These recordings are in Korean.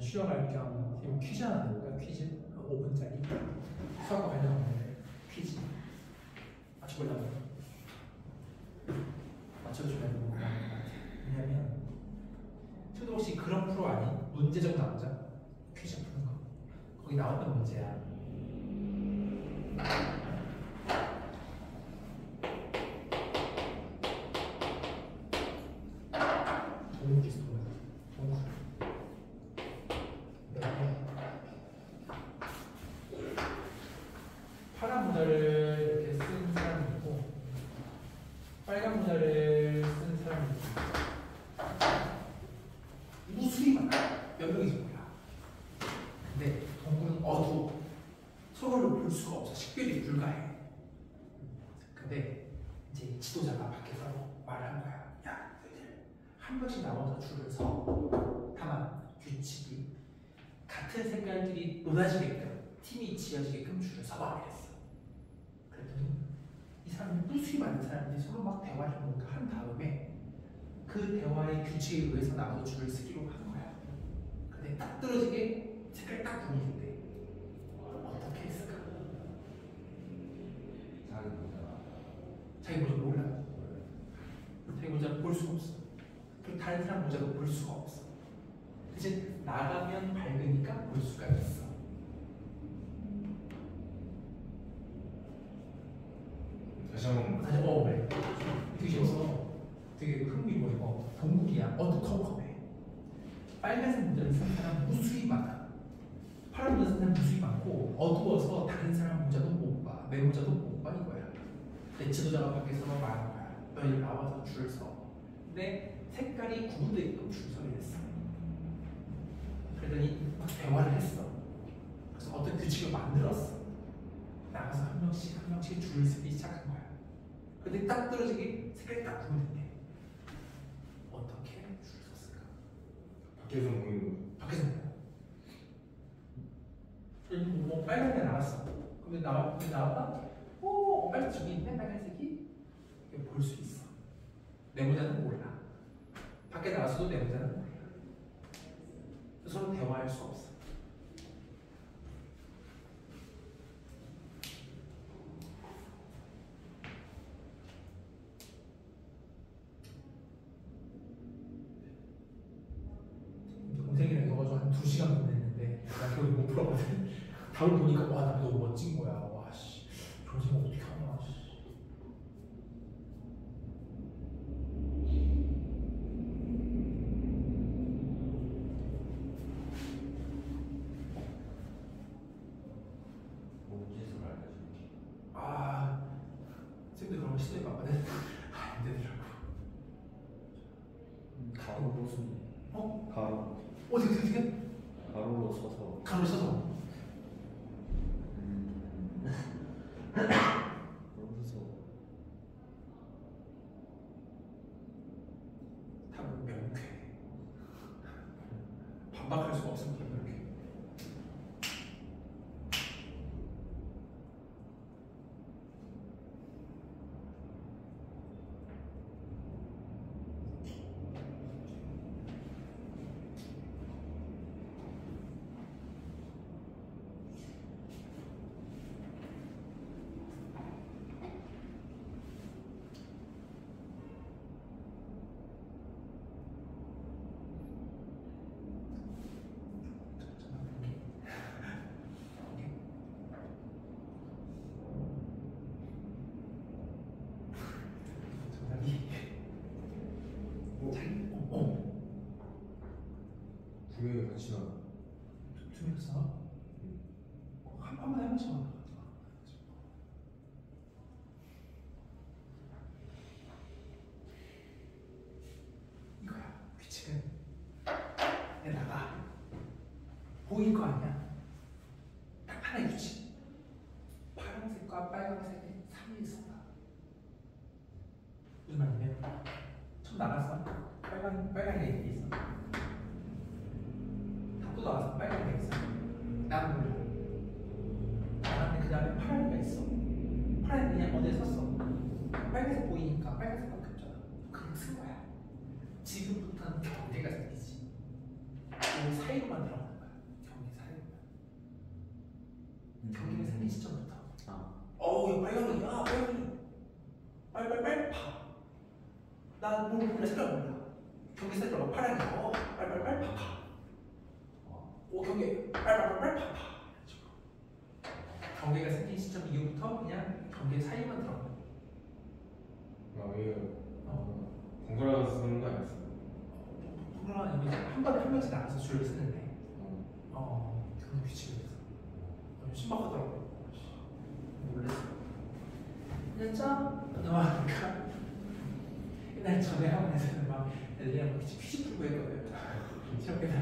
쉬어갈 겸 지금 퀴즈 하나 내볼까? 퀴즈 5분짜리 수학과 관련한 퀴즈 맞춰보려고. 맞춰주면 너무 고마울 것 같아. 왜냐면 저도 혹시 그런 프로 아니? 문제적 남자 퀴즈 푸는 거 거기 나왔던 문제야. 동국 있어. 동국. 파란 모자를 이렇게 쓴 사람이 있고 빨간 모자를 쓴 사람이 있고 무수히 많아. 몇 명이지 몰라. 근데 동굴은 어두워. 서로를 볼 수가 없어. 식별이 불가해. 근데 이제 지도자가 밖에서 말을 한 거야. 야, 너희들 한 명씩 나와서 줄을 서. 다만 규칙이 같은 색깔들이 높아지게끔 팀이 지어지게끔 줄을 서봐 이랬어. 그랬더니 이 사람이 무수히 많은 사람들이 서로 막 대화를 뭔가 한 다음에 그 대화의 규칙에 의해서 나도 줄을 쓰기로 한 거야. 근데 딱 떨어지게 색깔이 딱 구분인데 어떻게 했을까? 자기 모자 몰라. 자기 모자를 볼 수가 없어. 그리고 다른 사람 모자도 볼 수가 없어. 대신 나가면 밝으니까 볼 수가 있어. 다시 한번. 그래. 되게 쉬워서 되게 흥미로워. 동국이야. 어두컴컴해. 빨간색 모자를 쓴 사람 무수히 많아. 파란 모자 쓴 사람 무수히 많고 어두워서 다른 사람 모자도 못 봐. 내 모자도 못 봐 이거야. 내 지도자가 밖에서 말한 거야. 너희 나와서 줄 서. 근데 색깔이 구분되어 있고 줄 서를 했어. 그러더니 막 대화를 했어. 그래서 어떤 규칙을 만들었어. 나가서 한 명씩 줄을 쓰기 시작한 거야. 근데 딱 떨어지게 색깔이 딱 구분됐네. 어떻게 줄을 섰을까? 밖에서 보이는 거. 밖에서 뭐 빨간색 나왔어. 근데 나왔다? 오, 빨간색 저기 있네. 빨간색이 볼 수 있어. 내 모자는 몰라. 밖에 나왔어도 내 모자는 몰라. 서로 대화할 수 없어. 동생이랑 이거 가지고 한 2시간 보냈는데 나 그걸 못 풀었거든. 답을 보니까 와, 나 너무 멋진 거야. 와, 씨. 저런 생각 어떻게 하냐, 씨. 쌤도 그런 거 시도해봤거든. 안 되더라고. 가로로 쓰는. 가로. 어떻게? 가로로 서서. 가로 써서. 그러면서 답은 명쾌. 반박할 수가 없으면 명쾌. 두 명이 같이 나가. 두 명이서 한 번만 해보자. 이거야. 규칙은 내다가 보일 거 아니야. 딱 하나의 규칙. 파란색과 빨간색의 사이에 있었다. 무슨 말이냐면 처음 나갔어. 빨간색이 있어. 또 나와서 빨간색이 있어. 나는 몰라. 나한테 그 다음에 파란색이 있어. 파란색 그냥 어디에 섰어. 빨간색 보이니까 빨간색밖에 없잖아. 그냥 쓴 거야. 지금부터는 경계가 생기지. 그 사이로만 들어가는 거야. 경계가 생긴 시점부터. 아. 어우, 빨강이, 야, 빨강이. 빨빨빨 파. 난 몰라, 색깔 몰라. 경계 색깔 파랑이. 빨빨빨 파파. 오, 경계 빨빨빨 파파. 경계가 생긴 시점 이후부터 그냥 경계 사이만 들어가. 이거 번갈아서 쓰는 거 아니었어? 물론 이제 한 번에 한 명씩 나눠서 줄을 쓰는데, 그런 규칙이 있어. 신박하더라고. 놀랬어. 그냥 짠 넘어가니까 옛날 전에 학원에서는 막 애들이랑 막 퀴즈 풀고 했거든. 이렇게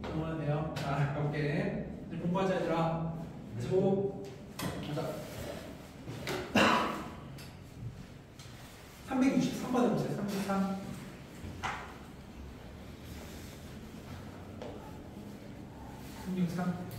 넘어가네요. 자, 가볼게. 이제 공부하자 얘들아. 그리고 가자. 363번 해보세요. 363. 363.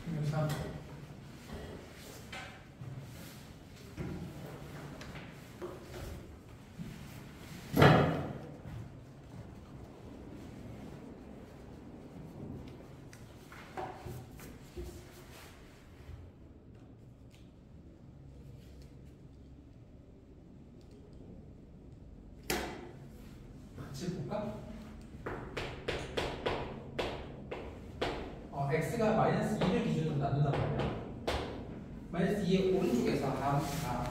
그러면 3. 같이 볼까? x가 마이너스 2를 기준으로 나눈단 말이야. 마이너스 2의 오른쪽에서 함수가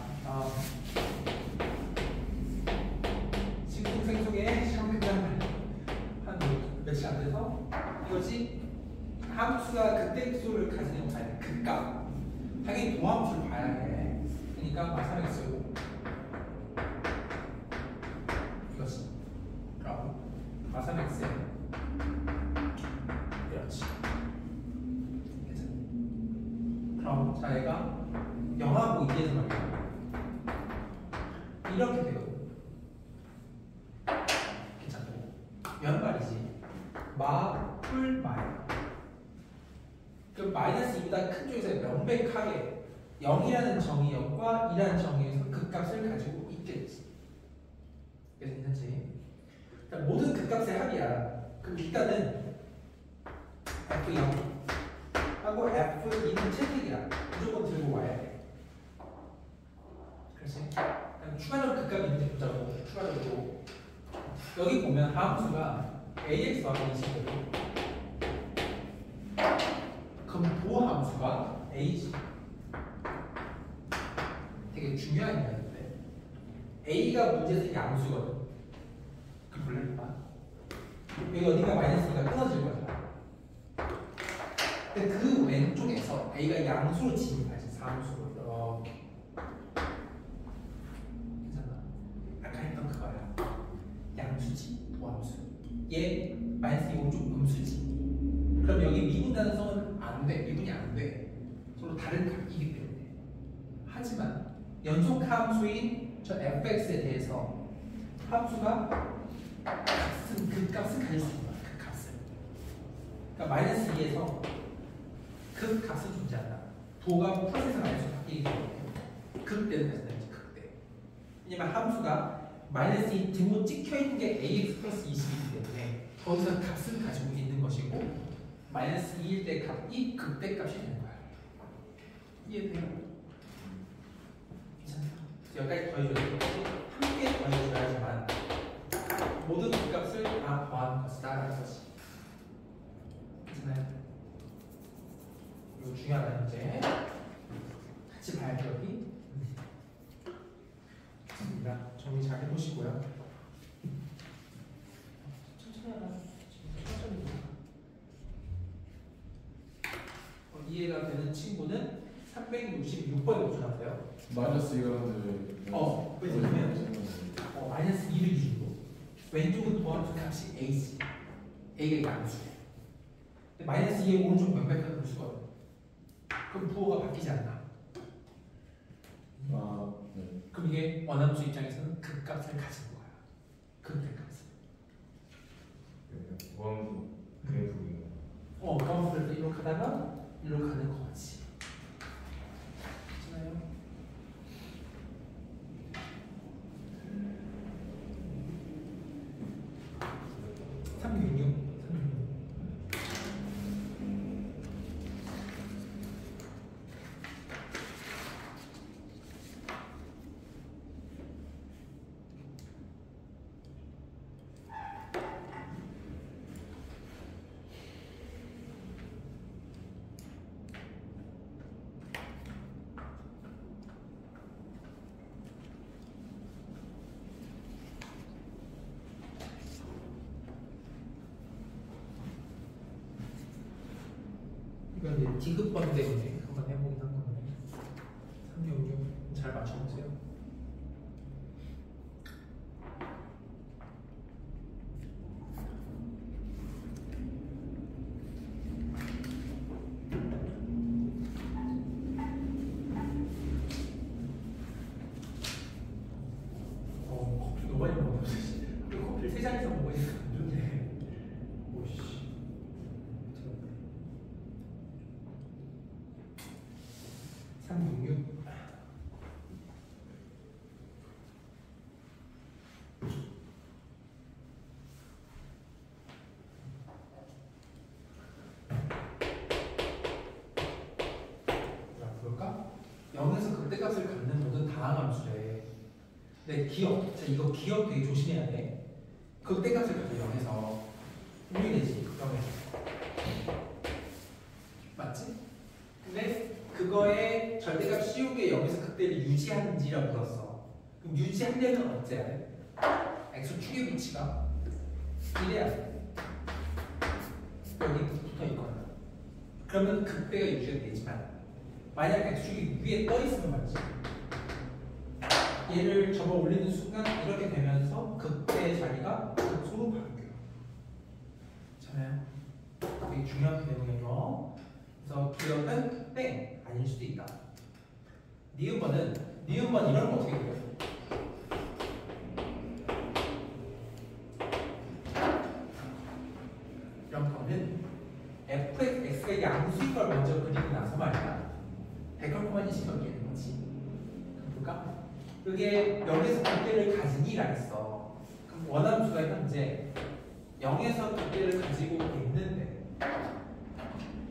싱숭생숭의 시험했단 한 며칠 안 돼서 이것이 함수가 극대수를 가지는 거 봐야 돼. 극값. 당연히 도함수를 봐야 해. 그러니까 마사를 쓰고 이것이 그럼 마사맥스에 이렇지. 그럼 자 얘가 영하고 2에서 말이야 이렇게 되거든. 괜찮고 연말이지. 마풀 마야. 그 마이너스 2보다 큰 쪽에서 명백하게 0이라는 정의역과 2라는 정의에서 극값을 가지고 있겠지. 그래서 괜찮지. 그러니까 모든 극값의 합이야. 그럼 일단은 F0 하고 F2는 채택이야. 무조건 들고 와야 돼. 그렇지? 그럼 추가적으로 극값이 있는지 보자고. 추가적으로 여기 보면 함수가 AX와 AC거든. 그럼 도함수가 A지. 되게 중요한 이야기인데 A가 문제에서 양수거든. 그 볼래봐. 여기 어딘가 마이너스 2가 끊어질 거잖아. 근데 그 왼쪽에서 A가 양수로 진입하지. 사함수로 이렇게. 괜찮아. 아까 했던 그거야. 양수지. 도함수. 얘 마이너스 2 오른쪽 음수지. 그럼 여기 미분 단성은 안 돼. 미분이 안 돼. 서로 다른 각이기 때문에. 하지만 연속 함수인 저 fx에 대해서 함수가 값은 그 값을 가질 수 있는 거야. 그 값을. 그러니까 마이너스 2에서 그 값은 존재한다. 도가 플러스에서 마이너스로 바뀌기 때문에 극대는 가진다. 극대. 왜냐면 함수가 마이너스 2 등호 찍혀 있는 게 ax 플러스 20이기 때문에 거기서 값을 가지고 있는 것이고 마이너스 2일 때 값이 극대값이 되는 거야. 이해돼요? 괜찮아요? 여기까지 더해줘야 되고 함께 더해줘야지만 모든 극값을 다 더하는 것이다 라는 것이. 괜찮아요? 해보시고요. 천천히 하라. 천천히. 이해가 되는 친구는 366번에 도전하세요. 마이너스 이거는 왜냐면 마이너스 2를 기준으로 왼쪽은 도함수 값이 a지. a가 양수예요. 근데 마이너스 2의 오른쪽 명백하게 볼 수가 없어요. 그럼 부호가 바뀌지 않나? 아, 네. 그럼 이게 원함수 입장에서는 극값을 가진 거야. 극대값을. 보험도 그래프 가운데를 이렇게 가다가 이렇게 가는 거지. 괜찮아요? 이건 이제 디귿번 때문에 한번 해보긴 한 건데 366 잘 맞춰보세요. 커피 너무 많이 먹었어. 커피를 3잔 이상 먹으니까 안 좋네. 오씨. 366. 자, 볼까? 0에서 극대값을 갖는 모든 다항함수래. 근데 기억, 자 이거 기억 되게 조심해야 돼. 극대값을 갖는 0에서 우리 되지, 0에서. 맞지? 근데 그거의 절대값 씌우기에 여기서 극대를 유지하는지라고 물었어. 그럼 유지하려면 어째야 돼? x 축의 위치가 이래야 돼. 여기 붙어 있거나. 그러면 극대가 유지가 되지만 만약 x축이 위에 떠 있으면 말이지. 얘를 접어 올리는 순간 이렇게 되면서 극대의 자리가 극소로 바뀌어요. 괜찮아요? 되게 중요한 내용이에요. 그래서 기억은 땡 아닐 수도 있다. 니은번은 니은번 이런 거 어떻게 그려? 이런 거는 fx가 양수인 걸 먼저 그리고 나서 말이야. 데칼코마니 시간 깨는 거지. 그럼 볼까? 그게 0에서 극대를 가지니라 했어. 그럼 원함수가 현재 0에서 극대를 가지고 있는데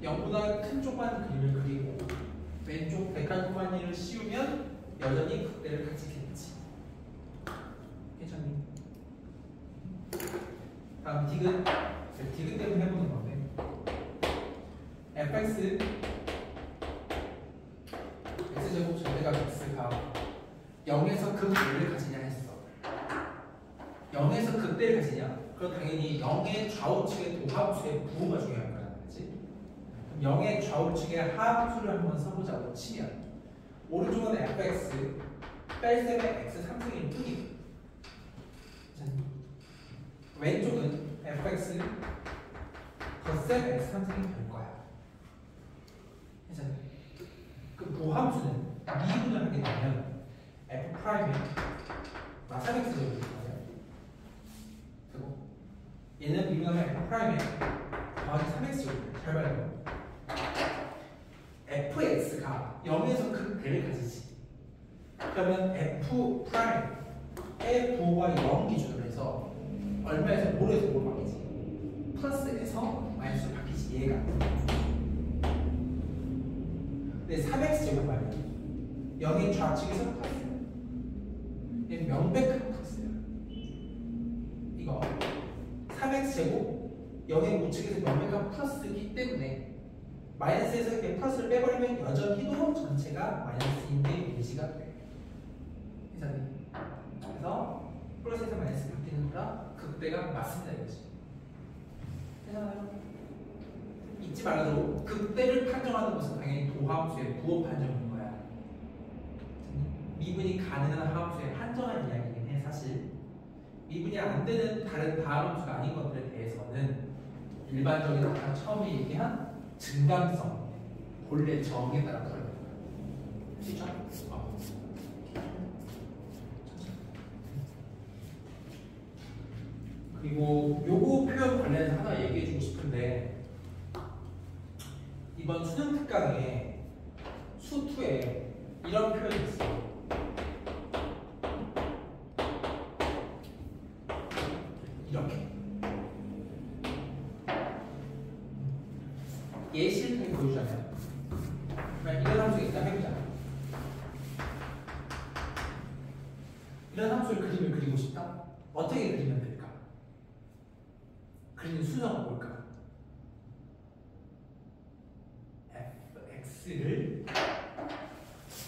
0보다 큰 쪽만 그림을 그리고 왼쪽 데칼코마니를 씌우면 여전히 극대를 가지겠지. 괜찮니? 다음 디귿. 디귿 때문에 해보는 건데 fx x제곱 절대값 x가 0에서 극대를 가지냐 했어. 0에서 극대를 가지냐? 그럼 당연히 0의 좌우측의 도함수의 부호가 중요한 거란 말이지. 그럼 0의 좌우측의 하함수를 한번 써보자고 치면 오른쪽은 fx 뺄셈의 x 3승일 뿐이고 왼쪽은 fx 덧셈 x 3승이 될 거야. 괜찮아요? 그 보함수는 미분을 하게 되면 f 프라임이 마사백스 제곱일 거예요. 그리고 얘는 미분하면 f 프라임이 더하기 3x 제곱이에요. 잘 봐요. fx가 0에서 극대를 가지지. 그러면 f 프라임의 부호가 0 기준으로 해서 얼마에서 뭐에서 뭘 바뀌지? 플러스에서 마이너스로 바뀌지 얘가. 근데 3x 제곱 말이야. 0의 좌측에서 플러스야. 얘는 명백한 플러스야. 이거 3x 제곱 0의 우측에서 명백한 플러스이기 때문에 마이너스에서 이렇게 플러스를 빼버리면 여전히도 전체가 마이너스인데 유지가 돼. 그래서 플러스에서 마이너스 바뀌는 거랑 극대가 맞습니다 이거지. 되잖아요. 잊지 말아도 극대를 판정하는 것은 당연히 도함수의 부호 판정인 거야. 미분이 가능한 함수에 한정한 이야기이긴 해 사실. 미분이 안 되는 다른 다함수가 아닌 것들에 대해서는 일반적인 아까 처음에 얘기한 증감성, 본래 정에 따라 풀어요. 시죠? 그리고 요거 표현 관련해서 하나 얘기해주고 싶은데 이번 수능 특강에 수2에 이런 표현이 있어요. 이렇게 예시를 통해 보여주자면 이런 함수가 있다 해보자. 이런 함수의 그림을 그리고 싶다? 어떻게 그리면 될까? 그리는 순서가 뭘까? fx를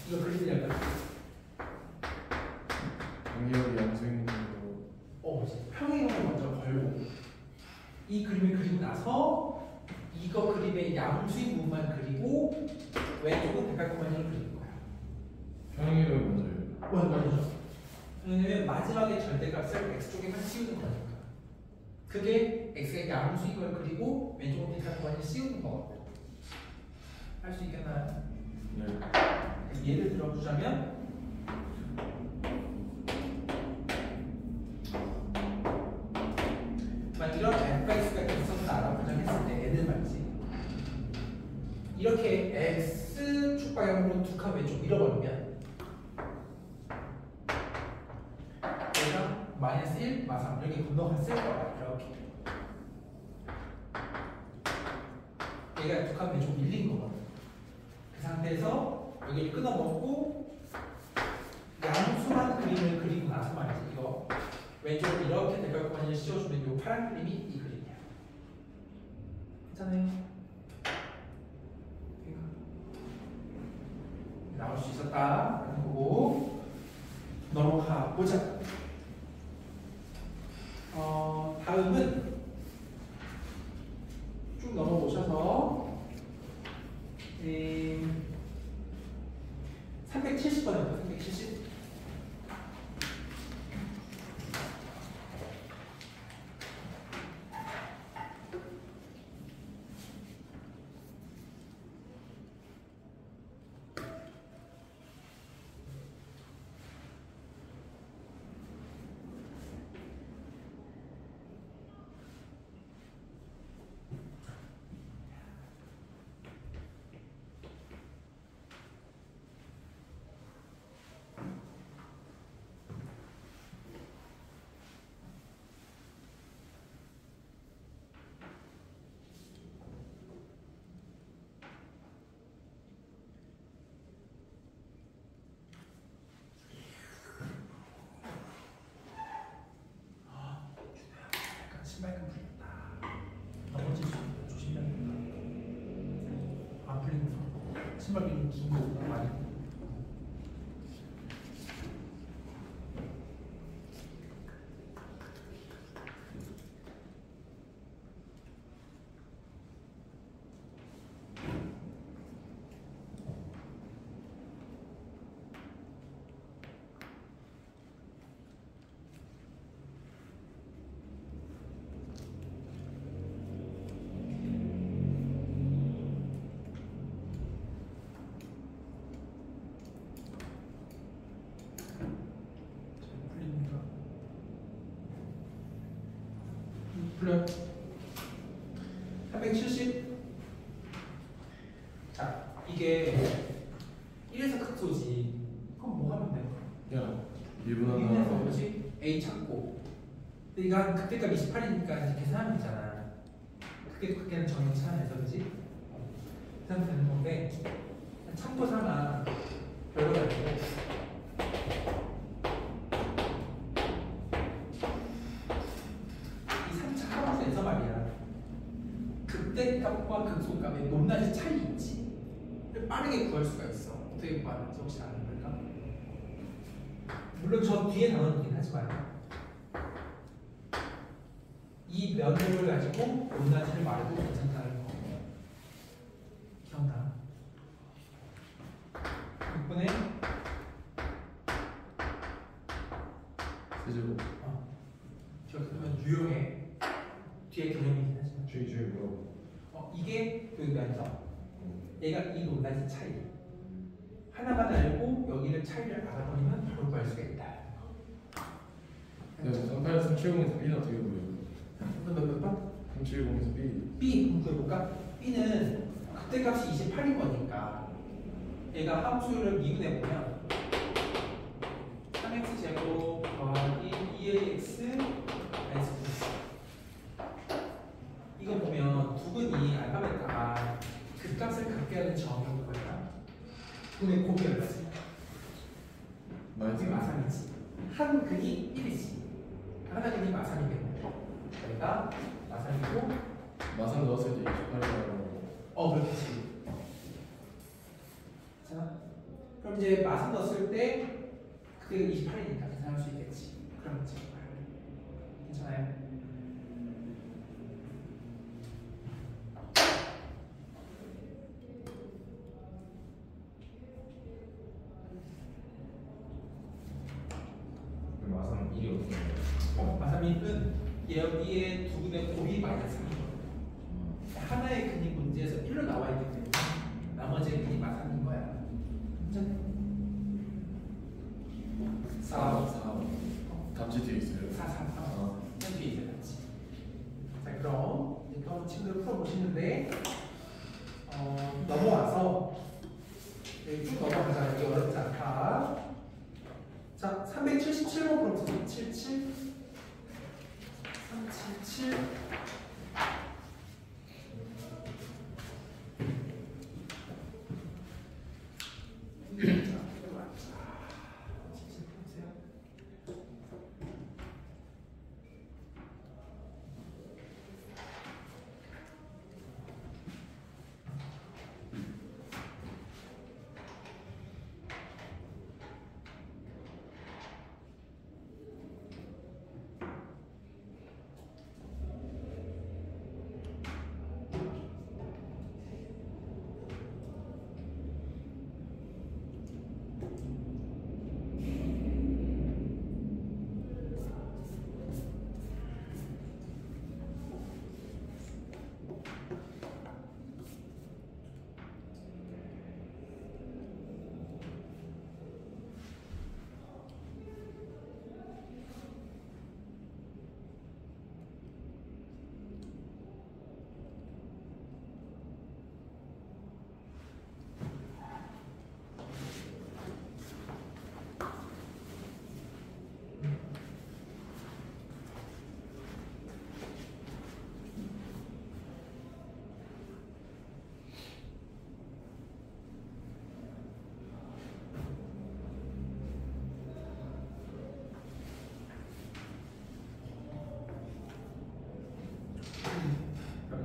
이거 그리려면 강력이 양수인으로 평행형을 먼저 걸고 이 그림을 그리고 나서 이거 그림의 양수인 부분만 그리고 왼쪽은 대각선만을 그리는 거야. 평행이를 먼저 먼저죠. 왜냐면 마지막에 절대값을 x쪽에만 씌우는 거니까. 그게 x의 양수인 걸 그리고 왼쪽은 대각선만을 씌우는 거거든. 할 수 있겠나요? 네. 예를 들어보자면 이런 fx가 있었다라고 가정했을 때 n을 말지 이렇게 x축 방향으로 두 칸 왼쪽 밀어버리면 얘가 마이너스 1, 마삼 이렇게 건너갔을 거야. 이렇게 얘가 두 칸 왼쪽 밀린 거거든. 그 상태에서 여기를 끊어먹고 양수만 그림을 그리고 나서 말이지 이거 왼쪽으로 이렇게 대각선을 씌워주면 이 파란 그림이 이 그림이야. 괜찮아요? 나올 수 있었다 라는 거고 넘어가 보자. 다음은 쭉 넘어오셔서 370번입니다. 370. 신발끈 풀렸다. 넘어질 수 있다. 조심해야 된다. 안 풀리구나. 신발끈이 긴 거구나. 많이. 풀려. 370. 자, 이게 1에서 극소지. 그럼 뭐 하면 돼? 야 1분 1에서 하나 뭐지? A 찾고. 근데 이거 한 극대값 28이니까 이제 계산하면 되잖아. 그게는 정의 차원에서 그지? 계산 되는 건데 참고 삼아 별거 아니고. 극대값과 극소값의 높낮이 차이 있지. 빠르게 구할 수가 있어. 어떻게 구하는지 혹시 아는 걸까? 물론 저 뒤에 나오긴 하지만 이 면적을 가지고 높낮이를 말해도 괜찮다는 거. 기억나? 6분의 세제곱. 기억하면 유형의 뒤에 개념이긴 하지만 주의 뭐라고? 이게 그 면적. 얘가 이 높낮이 차이. 하나만 알고 여기를 차이를 알아버리면 바로 구할 수가 있다. 네, 370에서 B는 어떻게 보여요? 몇 번? 370에서 B. B 공부해볼까? B는 극대값이 28인 거니까 얘가 함수를 미분해보면 3x제곱 더하기 2ax x 이거 보면 두근이 알파벳가 극값을 갖게 하는 점이 뭐야? 분의 곱이 얼마지? 이게 마산이지. 한 근이 1이지. 하나 근이 마산이겠네. 그러니까 마산이고 마산 넣었을 때 28이라고. 그렇지. 자, 그럼 이제 마산 넣었을 때 그게 28이니까 계산할 수 있겠지. 그럼 이제 괜찮아요? 마삼 1이 어떻게 돼요? 마삼인은 여기에 두 분의 곱이 마이너스 3이거든. 하나의 근이 문제에서 1로 나와 있기 때문에 나머지의 근이 마삼인 거야. 괜찮네. 4. 답지 뒤에 있어요. 4, 4, 4. 맨 뒤에 있어요, 같이. 자, 그럼 이제 또 한번 친구들 풀어보시는데 넘어와서 여기 쭉 넘어가자. 여기 어렵지 않다. 자, 377번 풀어보세요. 77. 377.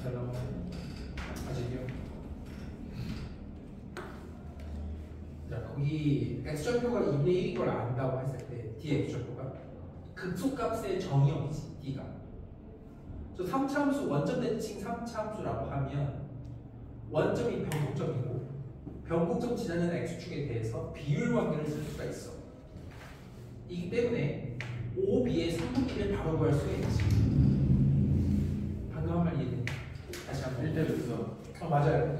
잘 나오네. 아직이요? 자, 거기 x좌표가 2분의 1인 걸 안다고 했을 때 뒤에 x좌표가 극소값의 정의역이지, d가. 저 3차함수 원점 대칭 3차함수라고 하면 원점이 변곡점이고 변곡점 지나는 x축에 대해서 비율 관계를 쓸 수가 있어. 이기 때문에 OB의 3분의 1을 바로 구할 수가 있지. 방금 한 말 이해돼? 다시 한번. 1대6서. 맞아요.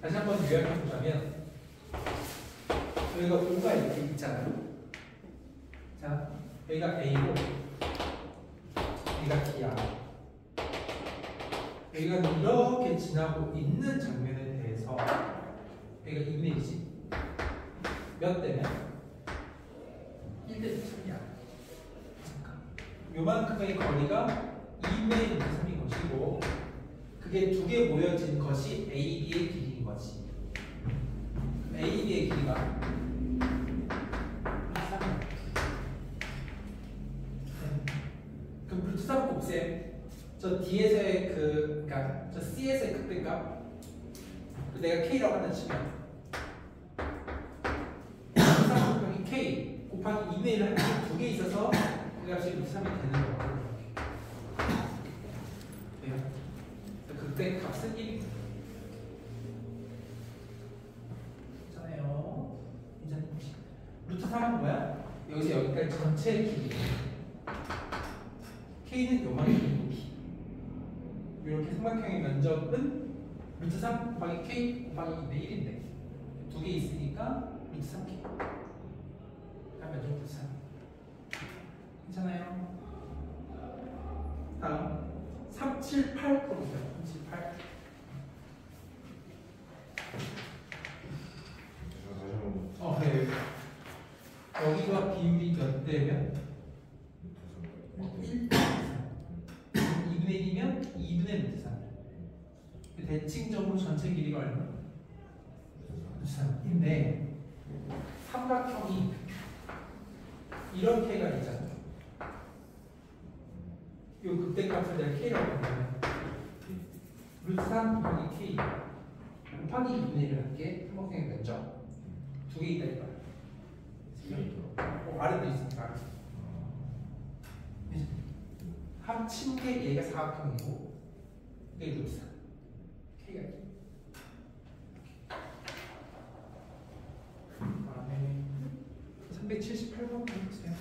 다시 한번 요약해 보자면 여기가 5가 이렇게 있잖아요. 자, 여기가 A고 여기가 D야. 여기가 이렇게 지나고 있는 장면에 대해서 여기가 2분의 1이지. 몇 대면? 1대 3이야. 요만큼의 거리가 2분의 1 3인 것이고 그게 두 개 모여진 것이 AB의 길이인 거지. AB의 길이가 3이야. 그럼 불투사 곱셈 저 D에서의 그러니까 저 C에서의 극대값 내가 K라고 한다 치면 3 곱하기 K 곱하기 2분의 1을 한 두 개 있어서 그 값이 3이 되는 거거든. 루트 3은 뭐야? 여기서 여기까지 전체 길이. K는 요만큼 높이. 이렇게 삼각형의 면적은 루트 3 곱하기 K 곱하기 2대 1인데 두 개 있으니까 루트 3K. 하면 루트 3. 괜찮아요? 다음 378 풀어보세요. 378. 네. 여기가 비율이 몇 대면? 1 2분의 1이면 2분의 루트 3. 대칭적으로 전체 길이가 얼마? 루트 3인데 삼각형이 이렇게가 있잖아. 이 극대값을 내가 K라고 하면 루트 3 곱하기 K 곱하기 2분의 1을 할게. 삼각형의 면적 두 개 있다 이거야. 아래도 있으니까 합친 게 얘가 사각형이고 이게 루트 3 K가 이렇게. 다음에 378번 해보세요.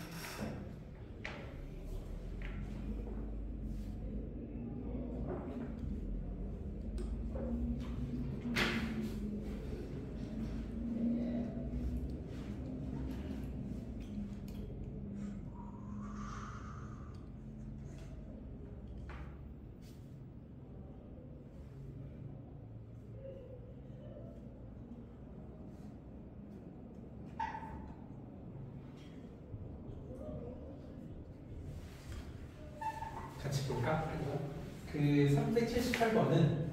같이 볼까? 그 378번은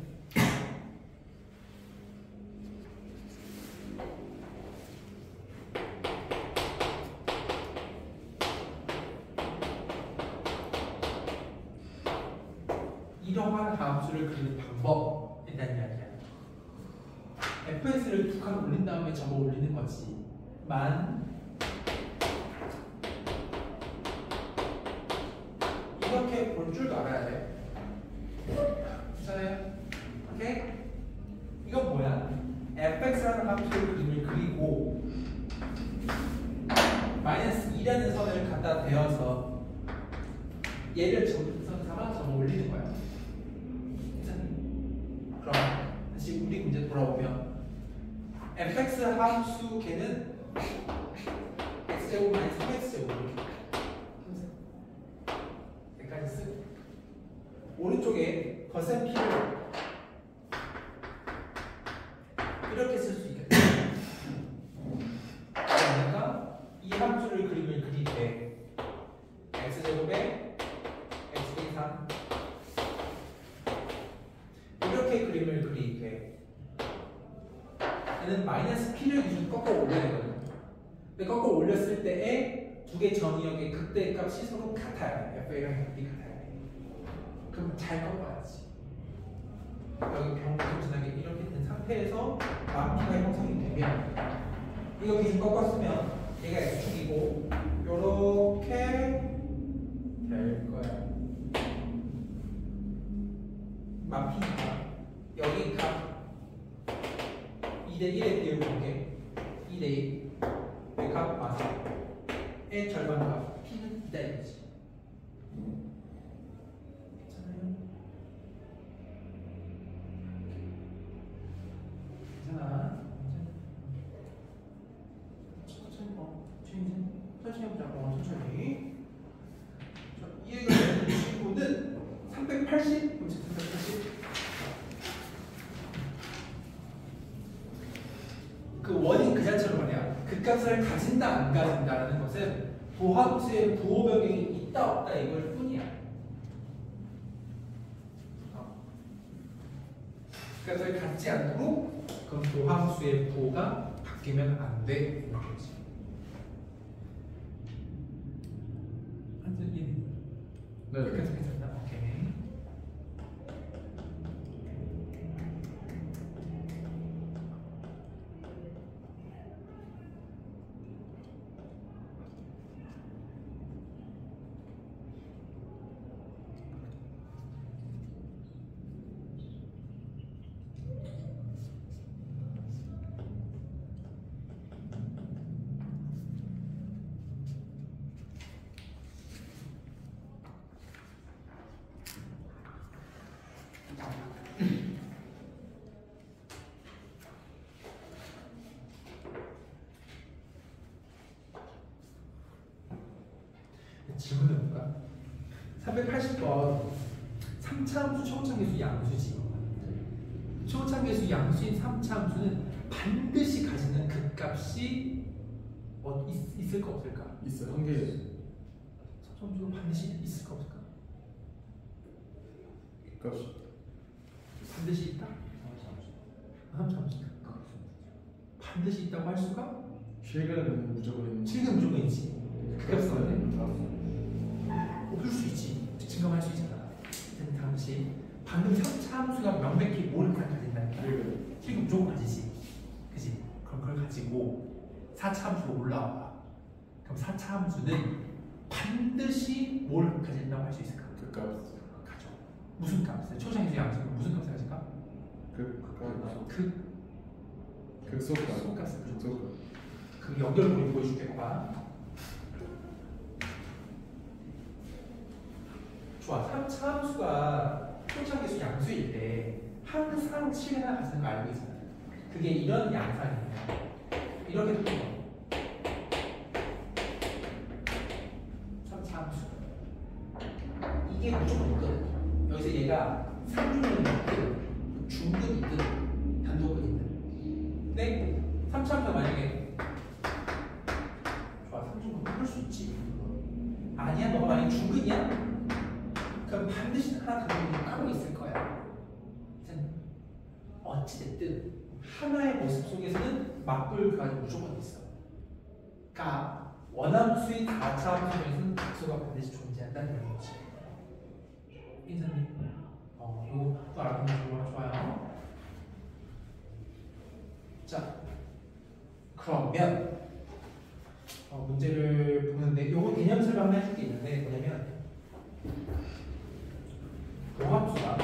이러한 함수를 그리는 방법에 대한 이야기야. fs를 두 칸 올린 다음에 접어 올리는 거지만 이렇게 볼 줄도 알아야 돼. 괜찮아요? 오케이? 이건 뭐야? fx라는 함수의 그림을 그리고 마이너스 2라는 선을 갖다 대어서 얘를 점선 삼아 접어 올리는 거야. 괜찮니? 그럼 다시 우리 문제 돌아오면 fx 함수 걔는 x제곱 마이너스 3x제곱 이렇게 여기까지 쓰고 오른쪽에 거센 P를 이렇게 쓸 수 있겠다. 그러니까 이 함수를 그림을 그리되 x제곱에 x분의 3 이렇게 그림을 그리되 얘는 마이너스 P를 기준 꺾어 올려야 되거든요. 근데 꺾어 올렸을 때에 두 개 전이역의 극대값이 서로 같아요. FA랑 FB 같아요. 그럼 잘 꺾어야지. 여기 병진하게 이렇게 된 상태에서 마피가 형성이 되면 이거 기준 꺾었으면 얘가 X축이고 요렇게 될 거야. 마피가 여기 값 2대 1에 비율볼게. 2대 1 내 값 맞아. 의 절반값 P는 2다 이거지. 괜찮아요? 괜찮아. 천천히 해보자. 천천히. 이해가 되는 친구는 380. 그렇지, 380. 그 원인 그 자체로 말이야. 그 값을 가진다 안 가진다라는 것은 도함수의 부호 변경이 있다 없다 이걸 뿐이야. 그 값을 갖지 않도록 그럼 도함수의 부호가 바뀌면 안 돼. 이런 거지. 완전 이해. 네. 괜찮나? 오케이. 질문 해볼까? 380번 3차 함수 초고차계수 양수지. 초고차계수 양수인 3차 함수는 반드시 가지는 극값이 있을까 없을까? 있어요. 한 개. 3차 함수가 반드시 있을까 없을까? 값이. 반드시 있다? 3차 함수 반드시 있다고 할 수가? 실근은 무조건 있는. 실근 무조건 있지. 극값은 없을 수 있지. 증명할 수 있잖아. 당시 방금 3차 함수가 명백히 뭘 가진다니까? 실근. 실근 무조건 가지지. 그지? 그럼 그걸 가지고 4차 함수가 올라와. 그럼 4차 함수는 반드시 뭘 가진다고 할 수 있을까? 그 값. 가져. 무슨 값? 초장에서 양수는 무슨 값을 가질까? 그 값. 극소값. 극소값. 그 연결고리 보여줄게. 봐. 좋아. 3차 함수가 초창계수 양수일 때 항상 7이나 같은 거 알고 있잖아. 그게 이런 양상이에요. 이렇게 푸는 거. 3차 함수. 이게 무조건 있거든. 여기서 얘가 상중근이 있든 중근이 있든 단도근이 있든. 근데 3차 함수가 만약에 좋아. 상중근 풀 수 있지. 아니야? 너가 만약에 중근이야? 그럼 반드시 하나 단도근이 따로 있을 거야. 어찌됐든 하나의 모습 속에서는 맞불 교환이 무조건 있어. 그러니까 원함수인 4차 함수에서는 극소가 반드시 존재한다는 거지. 인사님, 이거 또 알아보면 좋아요. 자, 그러면 문제를 보는데 요거 개념 설명 한번 해줄 게 있는데 뭐냐면 도함수가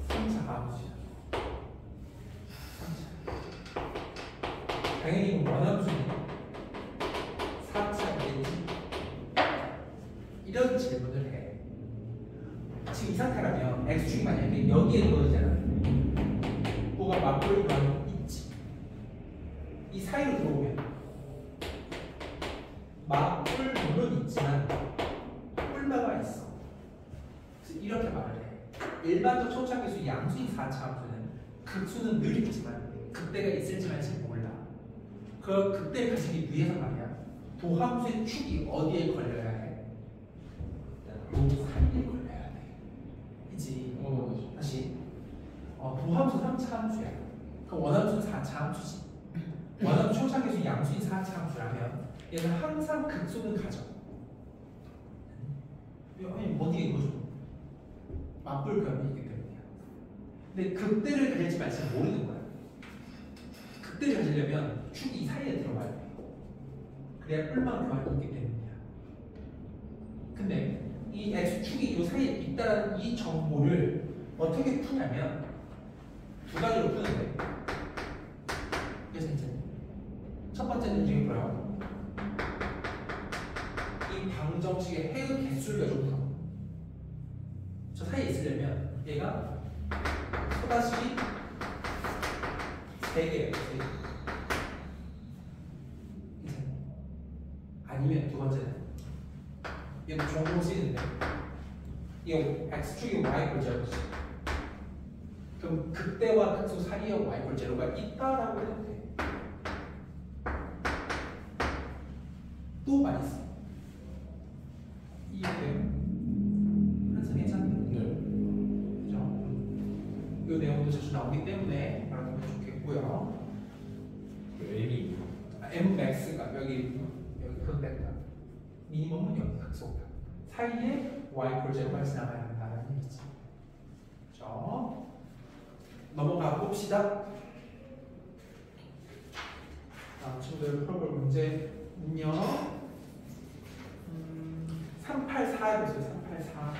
3차 함수야. 3차. 당연히 원함수는 4차겠지. 이런 질문을 해. 지금 이 상태라면 x축이 만약에 여기에 이루어지잖아. 뭐가 맞불 교환이 있지. 이 사이로 들어오면 맞불 물론 있지만 뿔마가 있어. 그래서 이렇게 말을 해. 일반적 초차계수 양수인 4차 함수는 극수는 늘 있지만 극대가 있을지 말지 몰라. 그 극대를 가지기 위해서 말이야. 도함수의 축이 어디에 걸려야 해? 요 사이에 걸려야 돼. 그치? 다시. 도함수 3차 함수야. 그럼 원함수는 4차 함수지. 원함수 초차계수 양수인 4차 함수라면 얘는 항상 극수는 가져. 아니 어디에 이거죠? 맞불 교환이 있기 때문이야. 근데 극대를 가질지 말지 모르는 거야. 극대를 가지려면 축이 이 사이에 들어가야 돼. 그래야 뿔만 교환이 있기 때문이야. 근데 이 x축이 이 사이에 있다는 이 정보를 어떻게 푸냐면 두 가지로 푸는데. 그래서 이제 첫 번째는 이게 뭐야? 이 방정식의 해의 개수를 가지고 풀어. 저 사이에 있으려면 얘가 또다시 3개예요. 3개. 아니면 두 번째는 얘는 종종 쓰이는데 이거 x축이 y 꼴제로지. 그럼 극대와 극소 사이에 y 꼴제로가 있다라고 해도 돼. 또 많이 써. 이해돼요? 한참 괜찮네. 네. 그죠? 이 내용도 자주 나오기 때문에 알아두면 좋겠고요. M이 Mmax가 여기 극대다. 미니멈은 여기 극소다. 사이에 y 꼴제로가 지나가야 한다는 얘기지. 그죠? 넘어가 봅시다. 다음 친구들 풀어볼 문제는요. 384에 보세요. 384.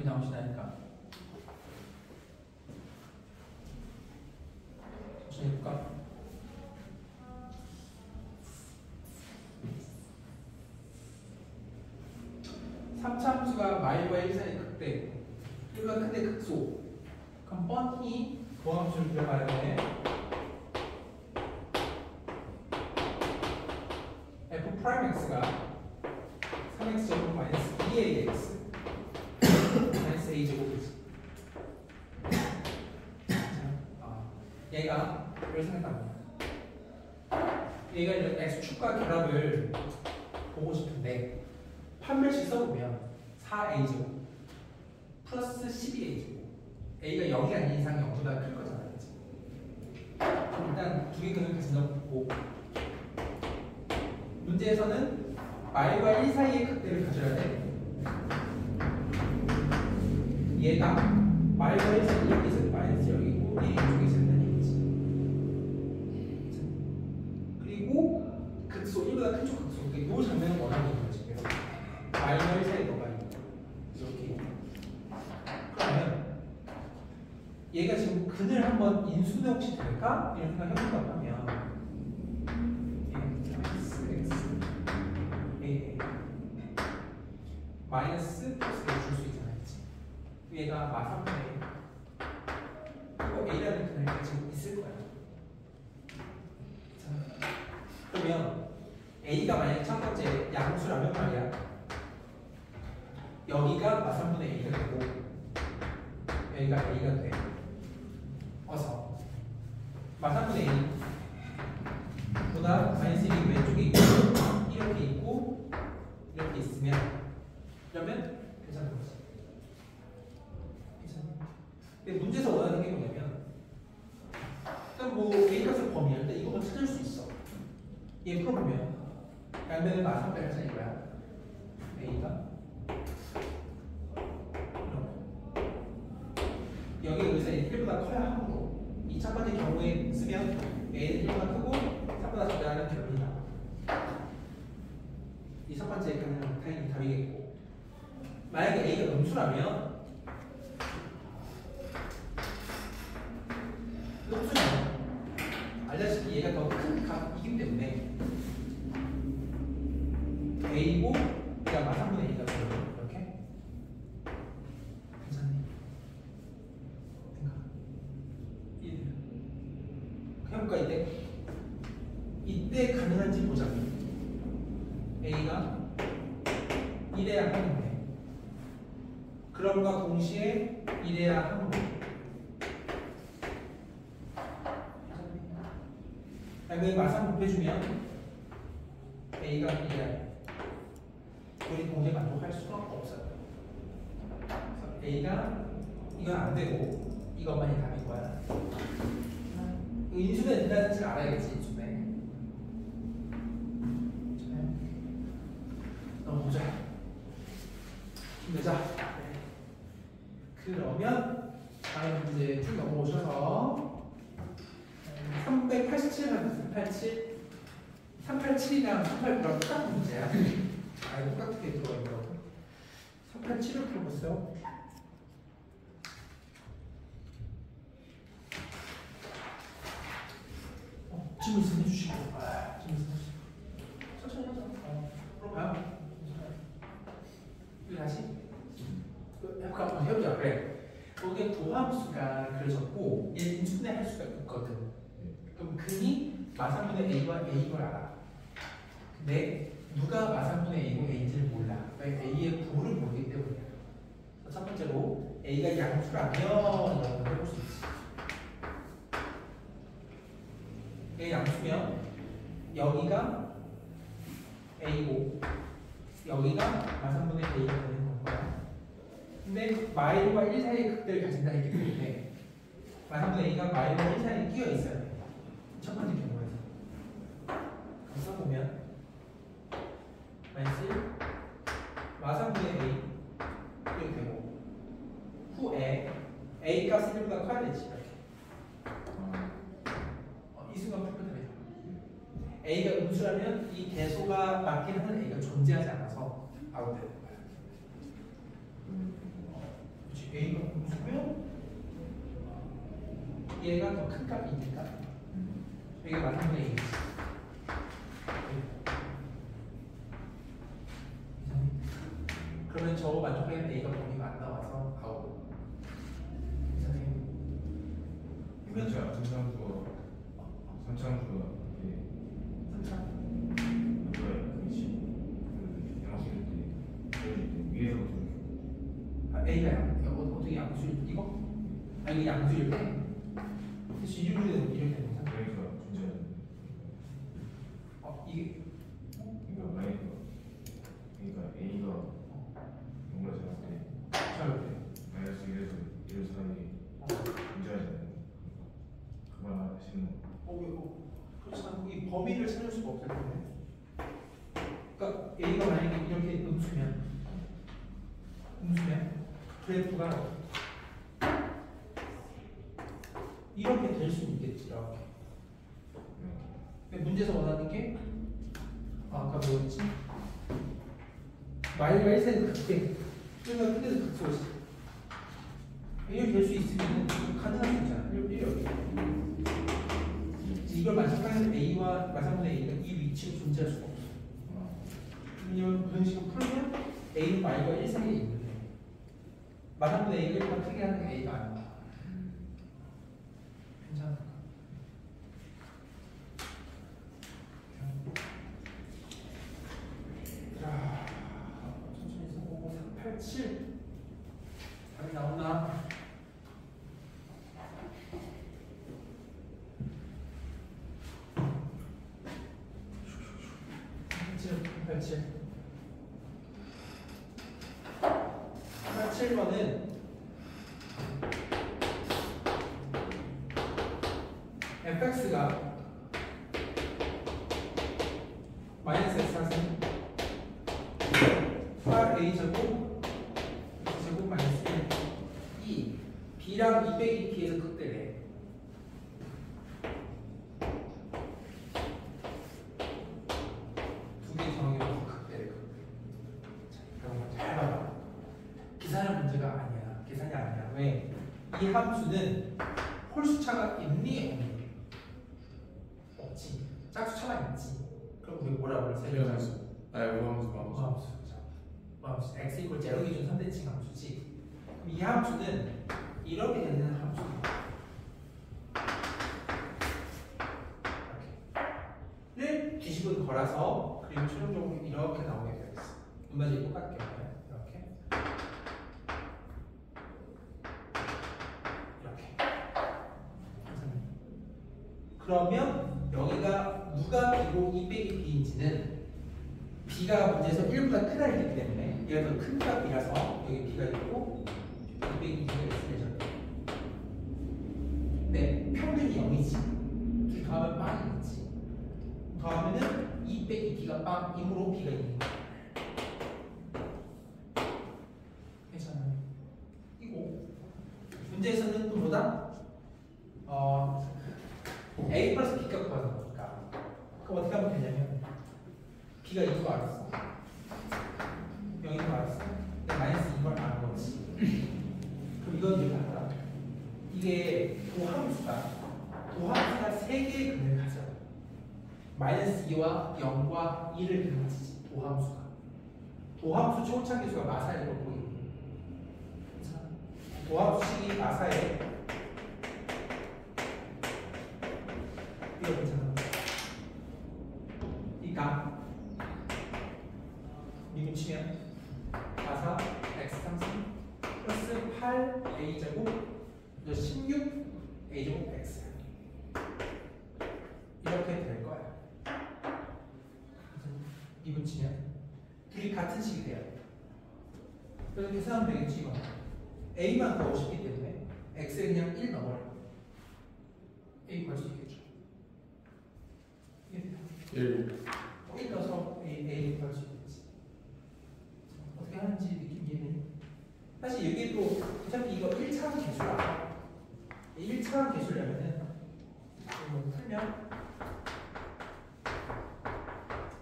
나오시다니까. 천천히 해볼까? 삼차함수가 마일과 1 사이 극대 1보다 큰데 극소. 그럼 뻔히 보함수를 들어가야 돼. f 프라임 x가 3x 제곱 마이너스 2ax 마이너스 a 제곱이지. 얘가 이걸 생각합니다. 얘가 이런 x축과 결합을 보고 싶은데 판별식 써보면 4a 제곱 플러스 12a 제곱 a가 0이 아닌 이상 0보다 클 거잖아요. 그치? 일단 두 개 근을 같이 넣고 문제에서는 말과 1 사이의 극대를 가져야 돼. 얘가 말과 1 사이 여기 있어요. 마이너스 여기고 1이 이쪽에 있다는 얘기지. 그리고 극소 1보다 큰 쪽 극소. 이 장면을 원하는 거지. 그래서 말과 1 사이 뭐가 있고 이렇게. 그러면 얘가 지금 근을 한번 인수는 혹시 될까? 이런 생각 해본다고 하면 마이너스 플러스를 줄 수 있잖아요. 얘가 마삼분의 그리고 a라는 근을 지금 있을 거야. 자, 그러면 a가 만약 첫 번째 양수라면 말이야. 여기가 마삼분의 a가 되고 여기가 a가 돼. 어서 마삼분의 a 보다 마이너스 1이 왼쪽에 있고 이렇게 있고 이렇게 있으면 그러면 괜찮은 거지. 괜찮아. 근데 문제에서 원하는 게 뭐냐면 일단 뭐 a 값을 범위할 때 이거만 찾을 수 있어. 얘 풀어보면 양면을 마삼분의 하자 이거야. a가 여기 여기서 1보다 커야 하고 이 첫 번째 경우에 쓰면 a는 1보다 크고 3보다 작다는 결론이 나와. 이 첫 번째 가능한 타입이 답이겠고 만약에 a가 음수라면 음수는 알다시피 얘가 더 큰 값이기 때문에 a고 얘가 마삼분의 a가 되거든요. 이렇게 괜찮니? 해볼까 이때 가능한지 보자. a가 1에야 하는데 그럼과 동시에 1에야 하는 거. 그다음에 마상 곱해주면 a가 1이야. 우리 동시에 만족할 수가 없어요. 그래서 a가 이건 안 되고 이것만이 답인 거야. 인수는 된다는 뜻을 알아야겠지. 인수네. 넘어보자. 힘내자. 네. 그러면 다음 문제 쭉 넘어오셔서 387만 387 387이랑 389랑 똑같은 문제야. 아, 똑같게 들어가 있더라고. 387을 풀어보세요. 질문 있으면 해주시고. 질문 있으면 해주시고. 천천히 하자. 풀어봐요. 다시 해볼까? 해보자. 그래. 여기에 도함수가 그려졌고 얘 인수분해 할 수가 있거든. 그럼 근이 마삼분의 a와 a인 걸 알아. 근데 누가 마삼분의 a고 a인지를 몰라. 그러니까 a의 부호를 모르기 때문이야. 첫 번째로 a가 양수라면 이런 걸 해볼 수 있지. a 양수면 여기가 a고 여기가 마삼분의 a가 되는 거야. 근데 마일과 1 사이의 극대를 가진다 했기 때문에 마삼분의 a가 마일과 1 사이에 끼어 있어야 돼. 첫 번째 경우에서. 그럼 써보면 마이너스 1 마삼분의 a 이렇게 되고 후에 a 값이 1보다 커야 되지. 이렇게. 이 순간 풀면 됩니다. a가 음수라면 이 대소가 맞긴 하는 a가 존재하지 않아서 아웃되는 거야. 음수면 얘가 더 큰 값이니까 여기가 맞는 A지. 그러면 저 만족하는 A가 범위가 안 나와서 아웃. 선생님. 그렇죠. 선창수가 이게 그거야. 그렇지. 그 양수일 때 위에서 A가 어떻게 양수일 이거? 아 이게 양수일 때? 그래서 이렇게 되는 거야. 그러니까 존재. 이게 그러니까 A가 뭔가 잡을 때 잘 마이너스 1에서 1 사이에 존재하잖아요. 그만 하시는 그렇지만 이 범위를 찾을 수가 없을 텐데. 그러니까 A가 만약에 이렇게 음수면 그래프가 이렇게 될 수는 있겠지. 이렇게. 근데 문제에서 원하는 게 아까 뭐였지? 마일과 1세는 극대, 그러니까 근데도 극소지. 이렇게 될 수 있으면 가능할 수 있잖아. 이렇게. 이걸 만족하는 A와 마상분의 A가 이 위치로 존재할 수가 없어. 왜냐면 무슨 식으로 풀면 A는 마일과 1 사이에 있는데 마상분의 A가 1보다 크게 하는 게 A가 아니야. 괜찮아. 자, 천천히 써보고 387 답이 나오나? 팔칠 8번은 fx가 마이너스 x는 8a 제곱 제곱 마이너스 1 b랑 200p에서 극대래. 두 개 정의로 극대래. 그럼 잘 봐봐. 계산의 문제가 아니야. 계산이 아니야. 왜? 이 함수는 홀수차가 있니 없니? 없지. 짝수차만 있지. 그럼 우리 뭐라고 그래? 세배함수. 우함수. 우함수. x 이퀄 0 기준 3대칭 함수지. 그럼 이 함수는 이렇게 되는 함수야. 를 뒤집은 거라서 그리고 최종적으로 이렇게 나오게 되어 있어. 눈맞이 똑같게 이렇게. 그러면 여기가 누가 B고 200이 B인지는 B가 문제에서 1보다 크다 했기 때문에 얘가 더 큰 값이라서 여기 B가 있고 200이 B가 있을 예정이에요. 근데 평균이 0이지. 둘 더하면 빵이겠지. 더하면은 2 빼기 B가 빵이므로 B가 있는 거야. 괜찮아요. 이거 문제에서는 또 뭐다? A 플러스 B 값 구하는 거니까. 그럼 어떻게 하면 되냐면 B가 2인 거 알았어. 0인 거 알았어. 근데 마이너스 2인 걸 아는 거지. 그럼 이건 이렇게 하더라. 이게 도함수가 3개의 근을 가져. 마이너스 2와 0과 1을 근하지. 도함수 초창계수가 마사일 걸 보이고. 도함수식이 마사에 이거 괜찮아. 그러니까 미분치면 4, x 33 플러스 8 a 제곱 16 a 제곱 x 이렇게 될 거야. 미분치면 둘이 같은 식이 돼야 돼. 그래서 계산하면 되겠지 이거. a만 구하고 싶기 때문에 x에 그냥 1 넣어버려. a 구할 수 있겠죠. 1 넣어서 A를 구할 수 있겠지. 어떻게 하는지 느낌 이해되니? 사실 여기 또 어차피 이거 1차원 계수라. 1차원 계수려면은 이거 풀면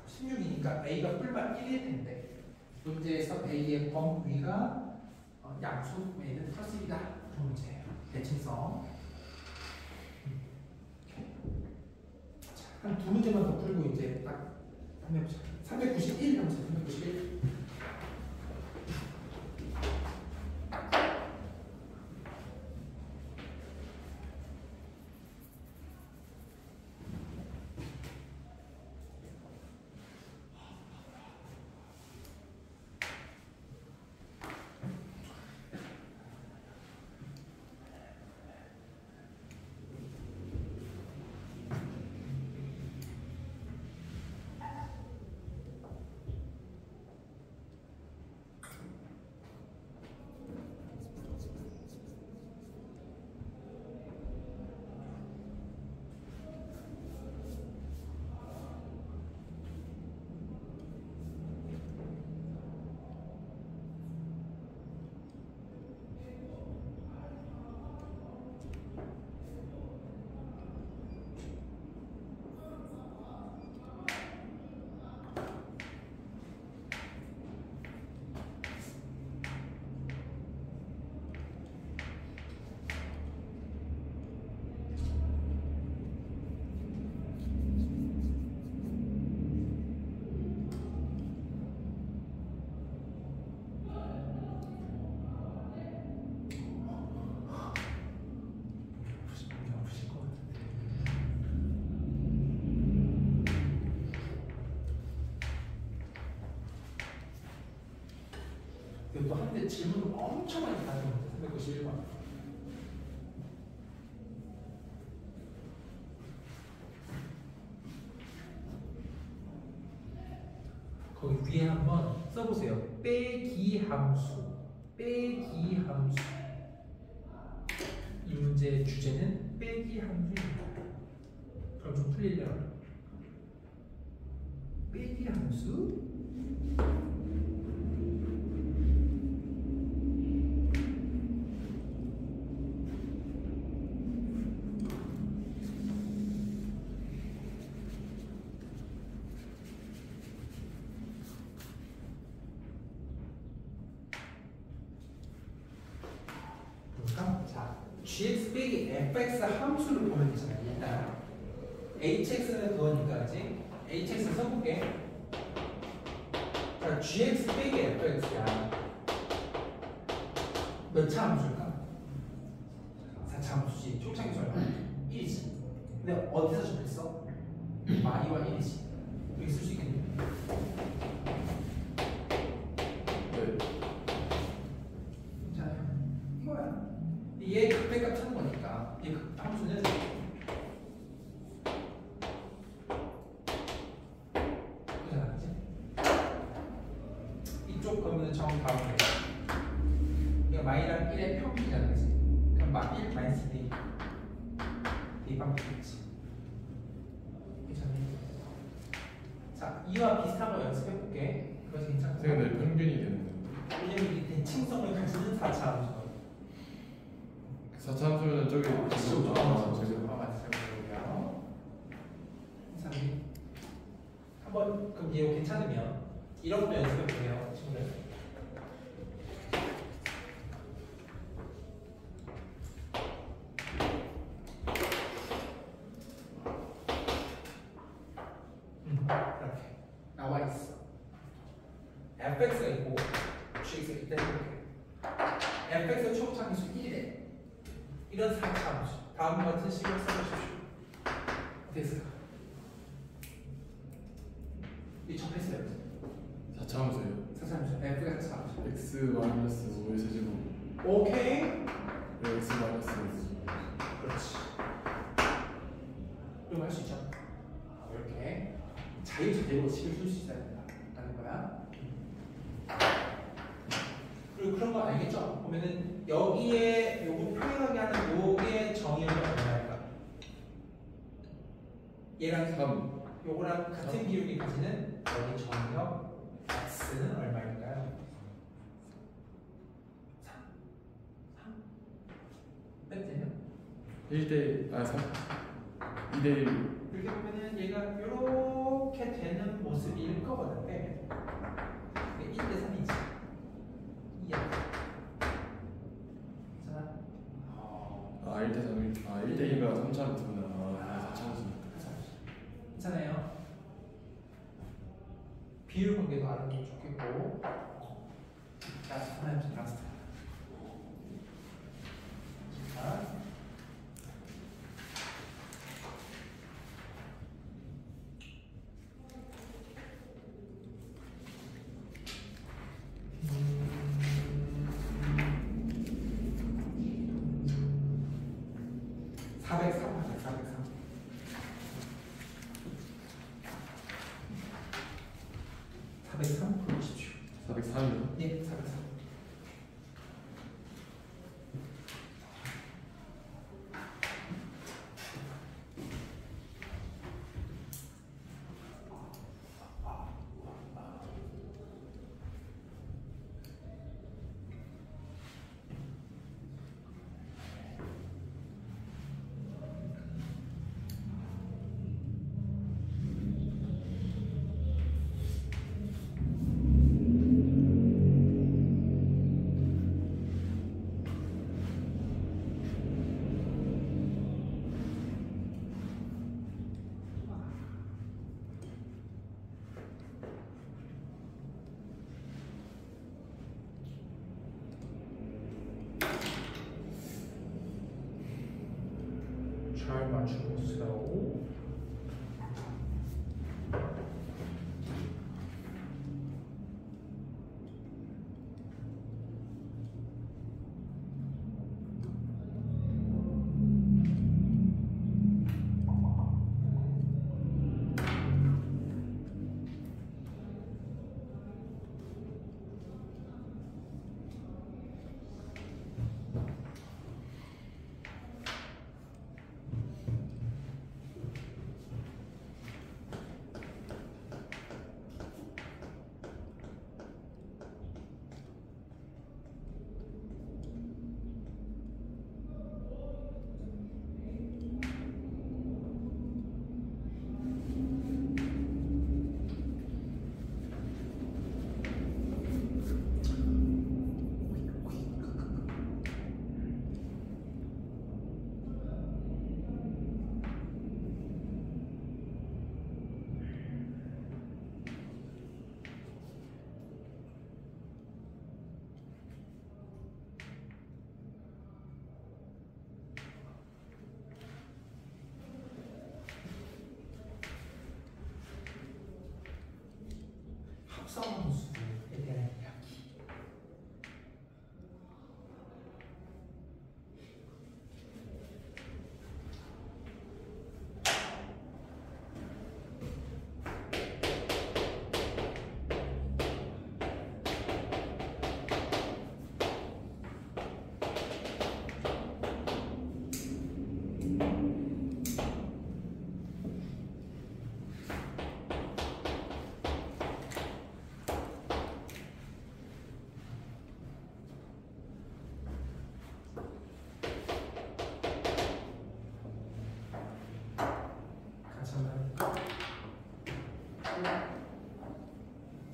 16이니까 A가 뿔만 1일 텐데 문제에서 A의 범위가 양수에 있는 플러스 1이다. 그런 문제예요. 대칭성. 한 두 문제만 더 풀고 이제 딱 한번 해보자. 391 하면서 391. 또 한데 질문을 엄청 많이 받았는데 391번. 거기 위에 한번 써보세요. 빼기 함수. 빼기 함수. 이 문제의 주제는 빼기 함수입니다. 그럼 좀 풀리려면 빼기 함수. 자, gx 빼기 fx 함수를 보면 되잖아요. 일단 hx는 그거니까 그지? hx 써볼게. 자, gx 빼기 fx야. 몇 차 함수일까? 4차 함수지. 초창기 얼마? 1이지. 근데 어디서 접했어? y와 1이지. 여기 쓸 수 있겠네. 괜찮아요. 이거야. 얘 극배값 찾는 거니까 얘 함수는 그잖아, 그치? 이쪽 그러면 정 다음에 이거 마이랑 1의 평균이잖아, 그치? 그럼 막 1 마이너스 D D방 되겠지. 괜찮네. 자, 이와 비슷한 거 연습해볼게. 그래서 괜찮고. 선생님 평균이 되는데. 왜냐면 이 대칭성을 가지는 4차 함수. 4차 함수는 저기 맞죠? 지금 맞죠? 이상이 한번 그럼 얘 괜찮으면 이런 것도 연습해 보세요, 친구들. 이렇게 나와 있어. fx가 있고 gx가 있다 이렇게. fx의 초창기수 1이래. 이런 4차 함수. 다음 같은 식으로 써보십시오. 어땠을까? 이 접했어요. 4차 함수예요. 4차 함수. f가 4차 함수. x 마이너스 5의 세제곱. 오케이. x 마이너스 그렇지. 그럼 할 수 있죠. 이렇게 자유자재로 식을 쓸 수 있어야 된다는 거야. 그리고 그런 거 알겠죠? 보면은 여기에 요거 표현하게 하는 요게 정의는 얼마일까? 얘랑 3. 요거랑 같은 기울기 가지는 여기 정의역 x는 얼마일까요? 3. 3. 몇 대냐? 1대 3. 2대 1. 이렇게 보면은 얘가 이렇게 되는 모습일 거거든. 빼면 1대 3이지. 2야. 아 1대 3, 1대 2가 3차로 두구나. 아 4차로. 괜찮아요. 비율 관계도 아는 게 좋겠고. 자, 하나 좀 라스트. 자. 불러주십시오. 403이요? 예, 403. 잘 맞추세요. 합성함수에 대한 이야기.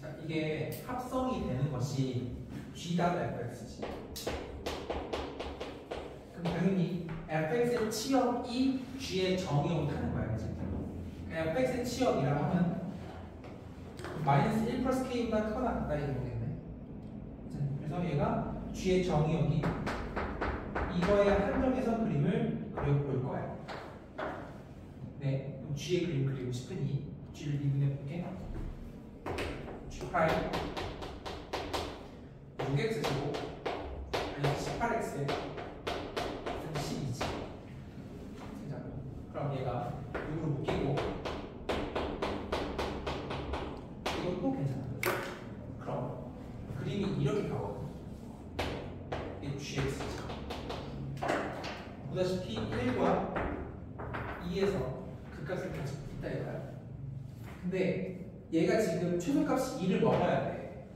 자, 이게 합성이 되는 것이 G다 fx지. 그럼 당연히 fx의 치역이 G의 정의역을 타는 거야, 그치? fx의 치역이라고 하면 마이너스 1 플러스 k보다 크거나 같다 이런 거겠네. 그래서 얘가 G의 정의역이 이거의 한 점에서 그림을 그려볼 거야. 네, 그럼 G의 그림 그리고 싶으니 G를 미분해 볼게. G 프라임 6x제곱 마이너스 18x에 12지. 자, 그럼 얘가 6으로 묶이고 이것도 괜찮아. 그럼 그림이 이렇게 가거든. 이게 GX지. 보다시피 1과 2에서 그 값을 가지고 있다 이거야. 근데 얘가 지금 최소값이 2를 먹어야 돼.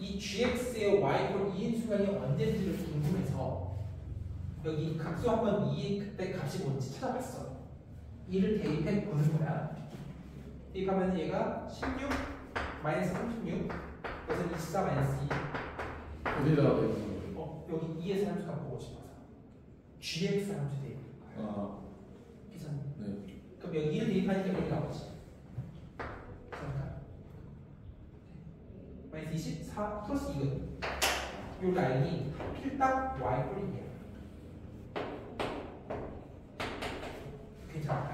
이 gx의 y꼴 2인 순간이 언제인지를 궁금해서 여기 각수 한번 2의 그때 값이 뭔지 찾아봤어. 2를 대입해 보는 거야. 대입하면 얘가 16 마이너스 36 그래서 24 마이너스 2. 어디다 배우는 거예요? 여기 2에서 함수값 보고 싶어서. gx 함수 대입. 아, 계산. 네. 그럼 여기 1 대입하니까 여기 나오지. 그러니까 마이너스 24 플러스 2은 이 라인이 필딱 y 꼴이야. 괜찮아,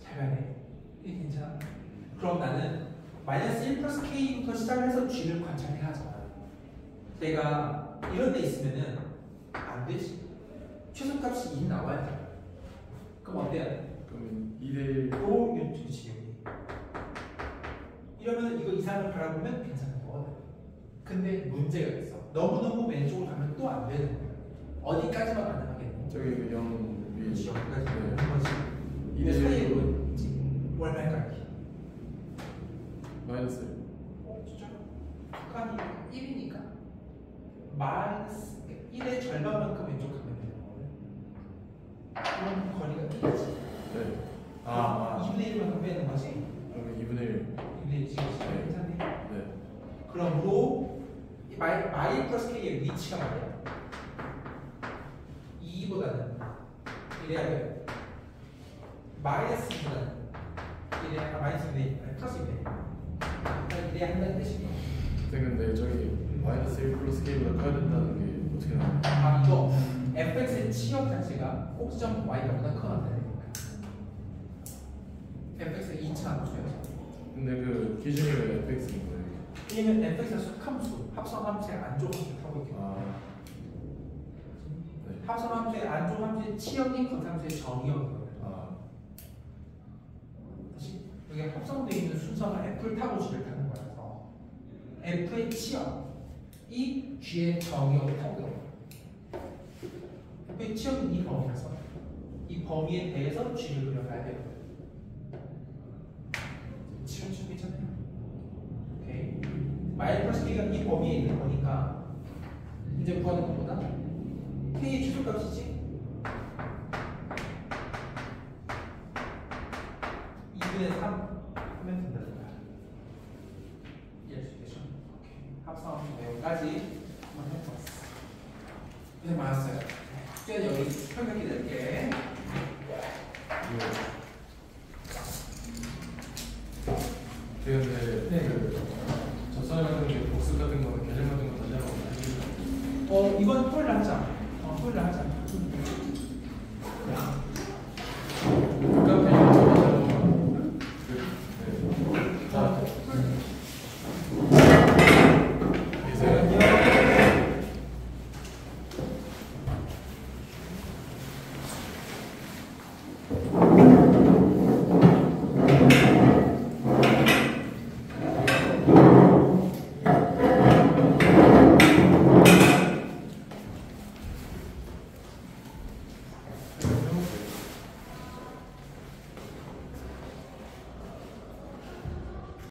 잘 가네. 이게 괜찮아. 그럼 나는 마이너스 1 플러스 k부터 시작해서 g를 관찰해야 하잖아. 내가 이런 데 있으면은 안 되지. 최소값이 2 나와야 돼. 그럼 어때야 돼? 그러면 2대1 오, 그렇지 여기. 이러면 이거 이상을 바라보면 괜찮은 거거든. 근데 문제가 있어. 너무너무 왼쪽으로 가면 또 안 되는 거야. 어디까지만 가능하겠노? 저기 그 0, 위. 그렇지, 여기까지 네. 가는 거지. 이 2대1 사이에 뭐 있지? 월말 가기. 마이너스 진짜? 북한이 1이니까 마이너스 1의 절반만큼 왼쪽 가면 되는 거거든. 그럼 거리가 1이지. 네. 아, 2분의 1만큼 빼는 거지? 그러면 2분의 1. 2분의 1 지금 괜찮네. 네. 그러므로 이 마이 플러스 k의 위치가 뭐야? 2보다는 이래야 돼. 마이너스보다는 이래야 마이너스인데 플러스인데 이래야 한다는 뜻이야. 근데 저기 마이너스 1 플러스 k보다 커야 된다는 게 어떻게 나와요? 아 이거 fx의 치역 자체가 꼭지점 y보다 커야 돼. fx의 2차 함수여서. 근데 그 기준이 왜 fx인 거예요? 왜냐면 fx가 속함수, 합성함수의 안쪽 함수를 타고 있기 때문에. 아, 네. 합성함수의 안쪽 함수의 치역이 겉함수의 정의역이거든. 아, 다시 여기 합성되어 있는 순서가 f를 타고 g를 타는 거라서 f의 치역이 g의 정의역을 타고 있는 거야. f의 치역은 이 범위라서 이 범위에 대해서 g를 그려가야 되거든. 지금 괜찮아요. 오케이. 마이 플러스 k가 이 범위에 있는 거니까 이제 구하는 것보다 k의 최소값이지 2분의 3 하면 된다는 거야. 이해할 수 있겠죠? 오케이. 합성함수 내용까지 한번 해봤어. 고생 많았어요. 숙제는 여기 평가기 낼게. 근데 네. 그 접선 같은 게 복습 같은 거 계절 같은 거 다시 한번 해주세요. 이건 토요일에 하자. 토요일에 하자. 그 카페 인터뷰하고 네. 자, 계세요.